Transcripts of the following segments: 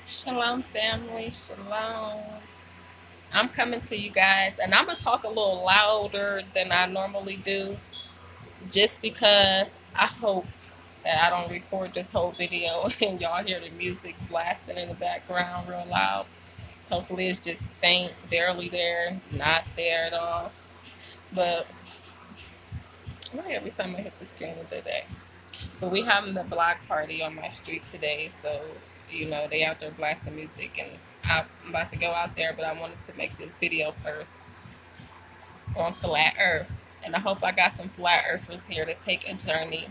Shalom, family. Shalom. I'm coming to you guys, and I'm going to talk a little louder than I normally do just because I hope that I don't record this whole video and y'all hear the music blasting in the background real loud. Hopefully, it's just faint, barely there, not there at all. But right every time I hit the screen of the day. But we having the block party on my street today, so they out there blasting music, and I'm about to go out there. But I wanted to make this video first on flat Earth, and I hope I got some flat Earthers here to take a journey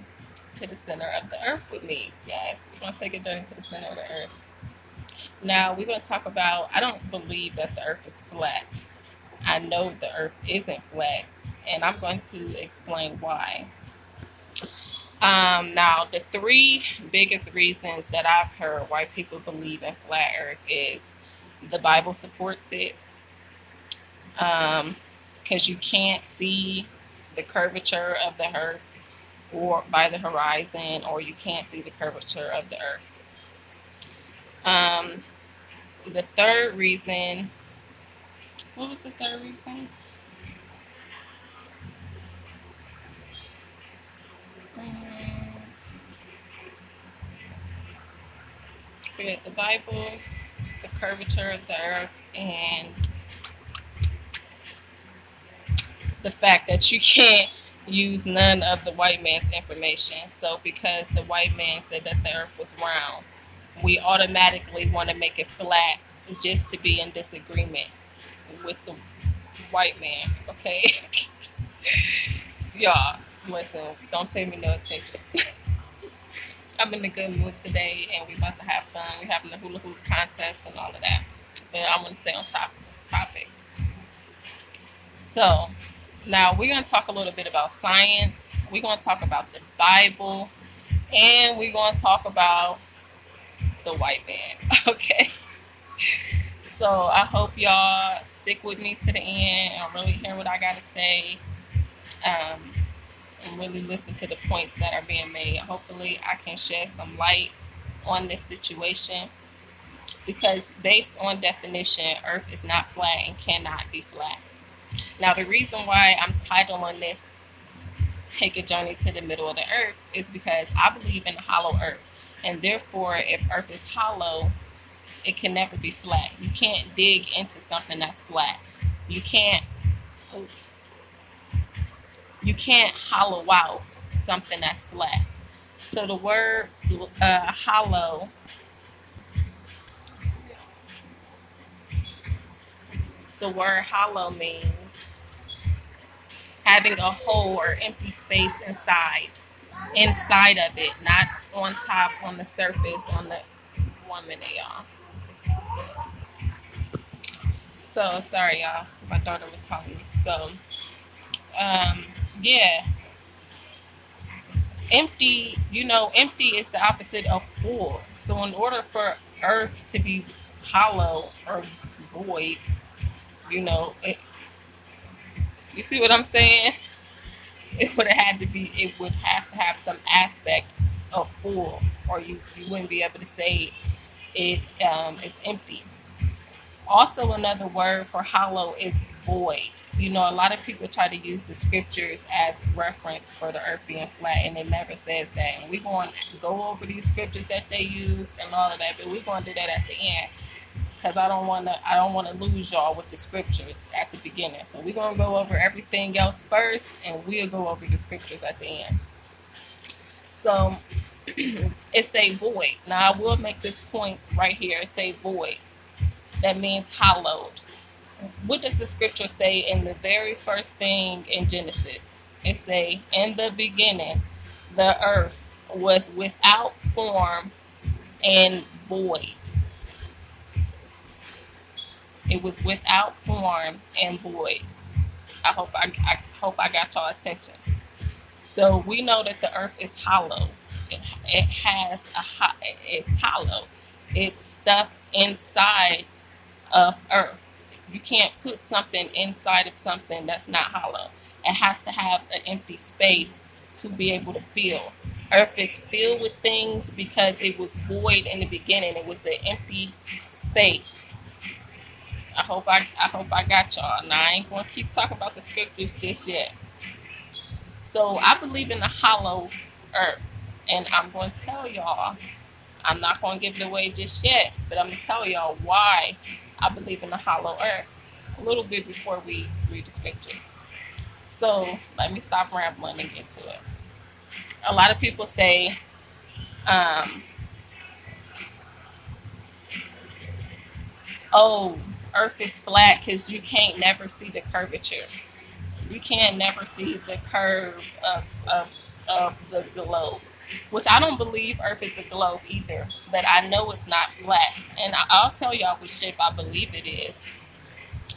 to the center of the Earth with me. Yes, we're gonna take a journey to the center of the Earth. Now we're gonna talk about. I don't believe that the Earth is flat. I know the Earth isn't flat, and I'm going to explain why. Now, the three biggest reasons that I've heard why people believe in flat Earth is the Bible supports it, because you can't see the curvature of the Earth or by the horizon, or you can't see the curvature of the Earth. The third reason, what was the third reason? Forget the Bible, the curvature of the Earth, and the fact that you can't use none of the white man's information. So because the white man said that the Earth was round, we automatically want to make it flat just to be in disagreement with the white man. Okay? Y'all, listen, don't pay me no attention. I'm in a good mood today, and we about to have fun. We're having a hula hoop contest and all of that. But I want to stay on topic. So, now we're going to talk a little bit about science. We're going to talk about the Bible, and we're going to talk about the white man. Okay? So, I hope y'all stick with me to the end and really hear what I got to say. And really listen to the points that are being made. Hopefully, I can shed some light on this situation, because based on definition, Earth is not flat and cannot be flat. Now, the reason why I'm titling this "Take a Journey to the Middle of the Earth" is because I believe in a hollow Earth, and therefore, if Earth is hollow, it can never be flat. You can't dig into something that's flat. You can't. Oops. You can't hollow out something that's flat. So the word hollow, means having a hole or empty space inside of it, not on top, on the surface, on the 1 minute, y'all. So sorry, y'all. My daughter was calling me. So yeah. Empty, empty is the opposite of full. So in order for Earth to be hollow or void, you see what I'm saying? It would have to have some aspect of full, or you wouldn't be able to say it is empty. Also, another word for hollow is void. A lot of people try to use the scriptures as reference for the earth being flat, and it never says that. And we're going to go over these scriptures that they use and all of that, but we're going to do that at the end, because I don't want to lose y'all with the scriptures at the beginning. So we're going to go over everything else first, and we'll go over the scriptures at the end. So it's a void. Now I will make this point right here. It's a void. That means hollowed. What does the scripture say in the very first thing in Genesis? It say, in the beginning, the earth was without form and void. It was without form and void. I hope I got y'all attention. So we know that the earth is hollow. It's hollow. It's stuff inside of earth. You can't put something inside of something that's not hollow. It has to have an empty space to be able to feel. Earth is filled with things because it was void in the beginning. It was an empty space. I hope I got y'all. Now I ain't gonna keep talking about the scriptures just yet. So I believe in the hollow earth, and I'm going to tell y'all. I'm not going to give it away just yet, but I'm going to tell y'all why I believe in the hollow earth a little bit before we read the scriptures. So let me stop rambling and get to it. A lot of people say, oh, earth is flat because you can't never see the curvature. You can never see the curve of the globe, which I don't believe Earth is a globe either, but I know it's not flat. And I'll tell y'all which shape I believe it is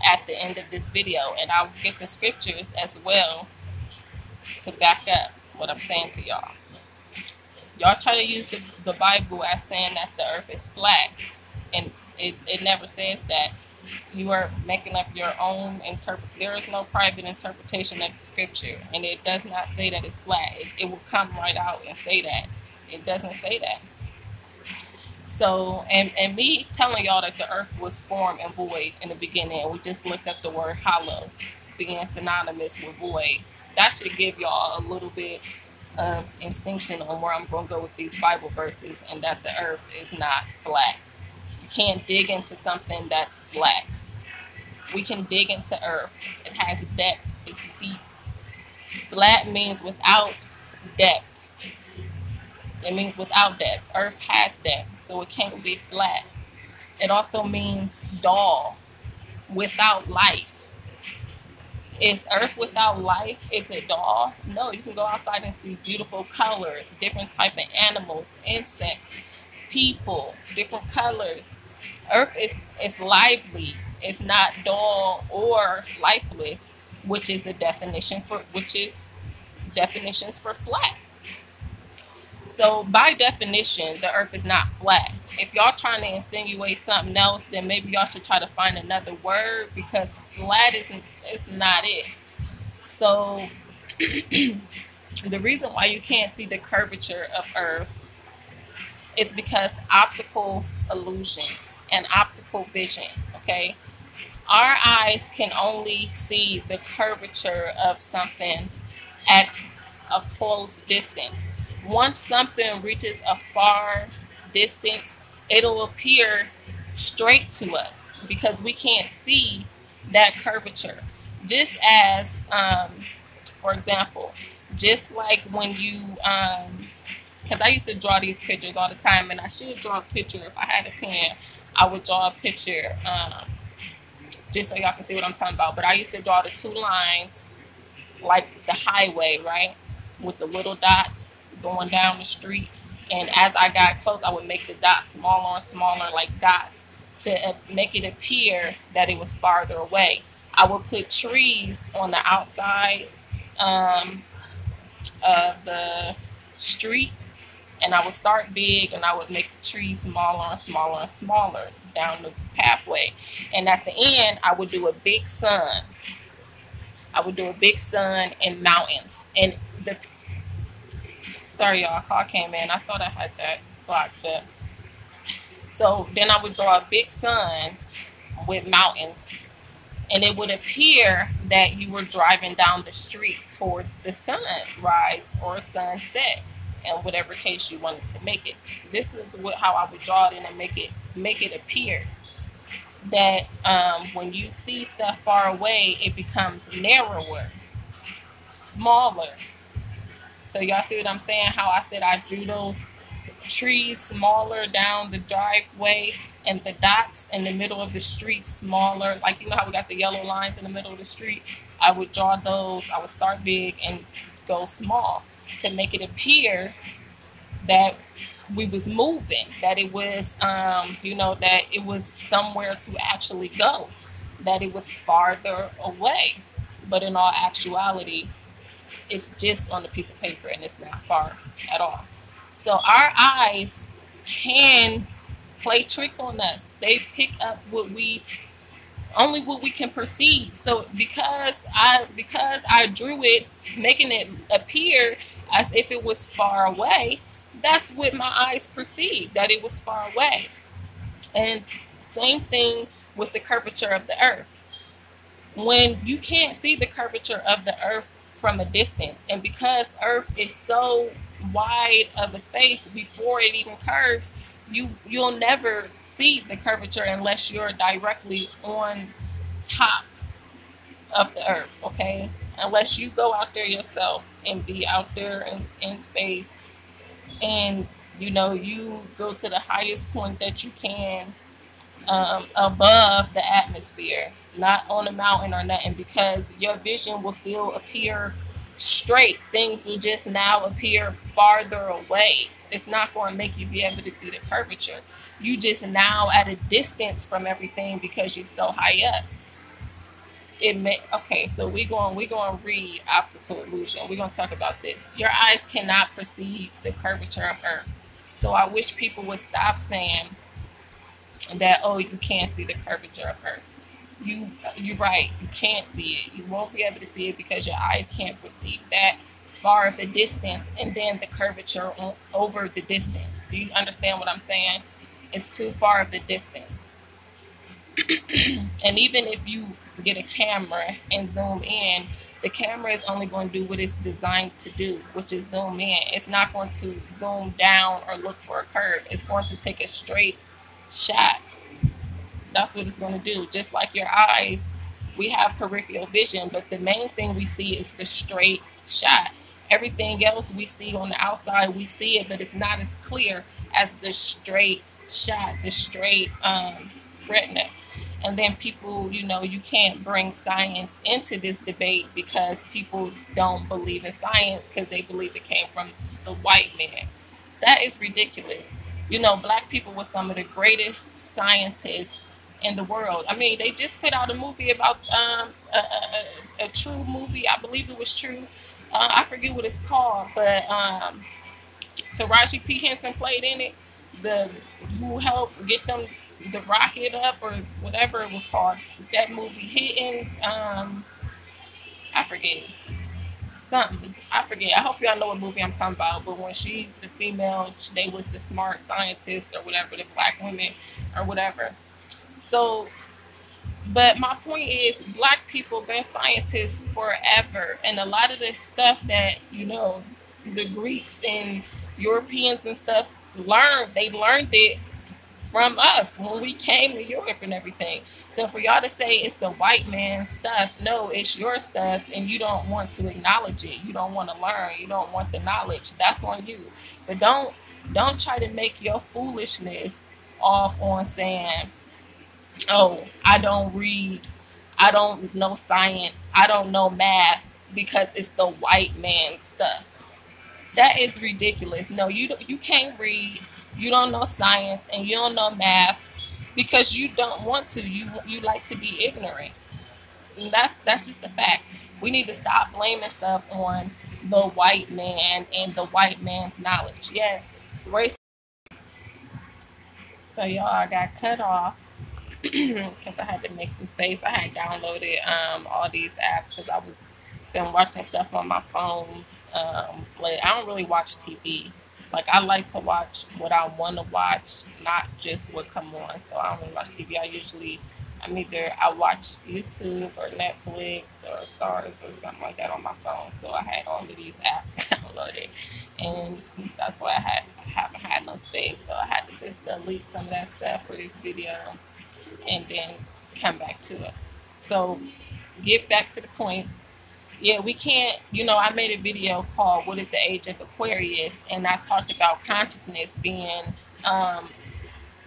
at the end of this video, and I'll get the scriptures as well to back up what I'm saying to y'all. Y'all try to use the Bible as saying that the earth is flat, and it never says that. You are making up your own there is no private interpretation of the scripture, and it does not say that it's flat. It will come right out and say that. It doesn't say that. So, and me telling y'all that the earth was formed and void in the beginning, we just looked up the word hollow being synonymous with void. That should give y'all a little bit of instinction on where I'm going to go with these Bible verses, and that the earth is not flat. You can't dig into something that's flat. We can dig into earth. It has depth. It's deep. Flat means without depth. It means without depth. Earth has depth, so it can't be flat. It also means dull, without life. Is earth without life? Is it dull? No, you can go outside and see beautiful colors, different type of animals, insects, people, different colors. Earth is lively. It's not dull or lifeless, which is definitions for flat. So by definition, the earth is not flat. If y'all trying to insinuate something else, then maybe y'all should try to find another word, because flat is not it. So the reason why you can't see the curvature of earth is because optical illusion and optical vision, okay? Our eyes can only see the curvature of something at a close distance. Once something reaches a far distance, it'll appear straight to us because we can't see that curvature. Just as, for example, just like when you, because I used to draw these pictures all the time, and I should draw a picture if I had a pen. I would draw a picture just so y'all can see what I'm talking about. But I used to draw the two lines like the highway, right, with the little dots going down the street. And as I got close, I would make the dots smaller and smaller, like dots, to make it appear that it was farther away. I would put trees on the outside of the street, and I would start big, and I would make the trees smaller and smaller and smaller down the pathway. And at the end, I would do a big sun. I would do a big sun and mountains. And sorry y'all, call came in. I thought I had that blocked up. So then I would draw a big sun with mountains, and it would appear that you were driving down the street toward the sunrise or sunset, in whatever case you wanted to make it. This is how I would draw it in and make it appear that when you see stuff far away, it becomes narrower, smaller. So y'all see what I'm saying? How I said I drew those trees smaller down the driveway, and the dots in the middle of the street smaller. Like, you know how we got the yellow lines in the middle of the street? I would draw those. I would start big and go small to make it appear that we was moving, that it was, that it was somewhere to actually go, that it was farther away. But in all actuality, it's just on a piece of paper, and it's not far at all. So our eyes can play tricks on us. They pick up only what we can perceive. So because I drew it, making it appear as if it was far away. That's what my eyes perceived, that it was far away. And same thing with the curvature of the earth. When you can't see the curvature of the earth from a distance, and because earth is so wide of a space before it even curves, you'll never see the curvature unless you're directly on top of the earth, okay? Unless you go out there yourself and be out there in space, and you go to the highest point that you can, above the atmosphere, not on a mountain or nothing, because your vision will still appear straight. Things will just now appear farther away. It's not going to make you be able to see the curvature. You just now at a distance from everything because you're so high up. Okay, so we're going to read optical illusion. We're going to talk about this. Your eyes cannot perceive the curvature of Earth. So I wish people would stop saying that, oh, you can't see the curvature of Earth. You're right. You can't see it. You won't be able to see it because your eyes can't perceive that far of a distance, and then the curvature over the distance. Do you understand what I'm saying? It's too far of a distance. And even if you get a camera and zoom in, the camera is only going to do what it's designed to do, which is zoom in. It's not going to zoom down or look for a curve. It's going to take a straight shot. That's what it's going to do. Just like your eyes, we have peripheral vision, but the main thing we see is the straight shot. Everything else we see on the outside, we see it, but it's not as clear as the straight shot, the straight retina. And then people, you can't bring science into this debate because people don't believe in science because they believe it came from the white man. That is ridiculous. Black people were some of the greatest scientists in the world. I mean, they just put out a movie about a true movie. I believe it was true. I forget what it's called, but Taraji P. Henson played in it. Who helped get them the rocket up, or whatever it was called. That movie hitting. I forget something. I forget. I hope y'all know what movie I'm talking about. But when the females, they was the smart scientist or whatever, the black women or whatever. So, but my point is, black people been scientists forever, and a lot of the stuff that the Greeks and Europeans and stuff they learned it from us when we came to Europe and everything. So for y'all to say it's the white man's stuff, no, it's your stuff, and you don't want to acknowledge it. You don't want to learn. You don't want the knowledge. That's on you. But don't try to make your foolishness off on saying, oh, I don't read, I don't know science, I don't know math because it's the white man's stuff. That is ridiculous. No, you can't read. You don't know science and you don't know math because you don't want to. You like to be ignorant. And that's just a fact. We need to stop blaming stuff on the white man and the white man's knowledge. Yes, race. So y'all, I got cut off because I had to make some space. I had downloaded all these apps because I was been watching stuff on my phone. Like I don't really watch TV. Like I like to watch what I want to watch, not just what come on. So I don't really watch TV. I watch YouTube or Netflix or Stars or something like that on my phone. So I had all of these apps downloaded, and that's why I haven't had no space. So I had to just delete some of that stuff for this video, and then come back to it. So get back to the point. Yeah, we can't, I made a video called What is the Age of Aquarius? And I talked about consciousness being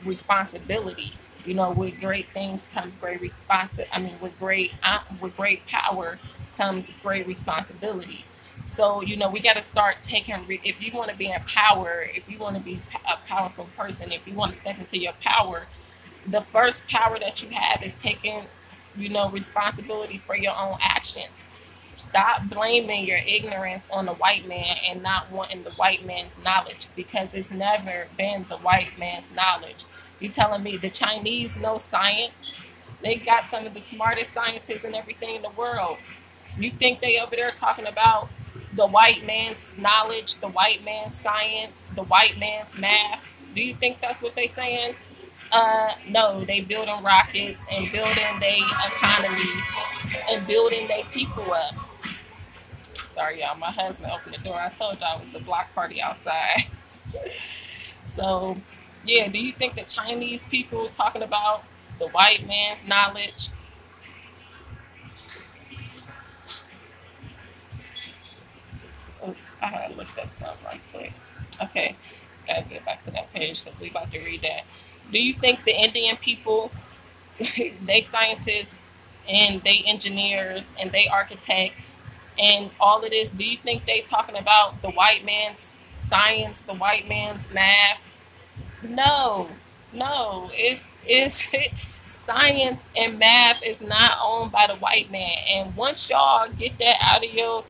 responsibility. With great things comes great with great power comes great responsibility. So, we got to start taking, if you want to be in power, if you want to be a powerful person, if you want to step into your power, the first power that you have is taking, responsibility for your own actions. Stop blaming your ignorance on the white man and not wanting the white man's knowledge, because it's never been the white man's knowledge. You telling me the Chinese know science? They got some of the smartest scientists and everything in the world. You think they over there talking about the white man's knowledge, the white man's science, the white man's math. Do you think that's what they saying? No, they building rockets and building their economy and building their people up. Sorry, y'all. My husband opened the door. I told y'all it was a block party outside. So, yeah, do you think the Chinese people talking about the white man's knowledge? Oops, I had to look up something right quick. Okay, gotta get back to that page because we about to read that. Do you think the Indian people, they scientists and they engineers and they architects and all of this, do you think they talking about the white man's science, the white man's math? No, no, it's science and math is not owned by the white man. And once y'all get that out of your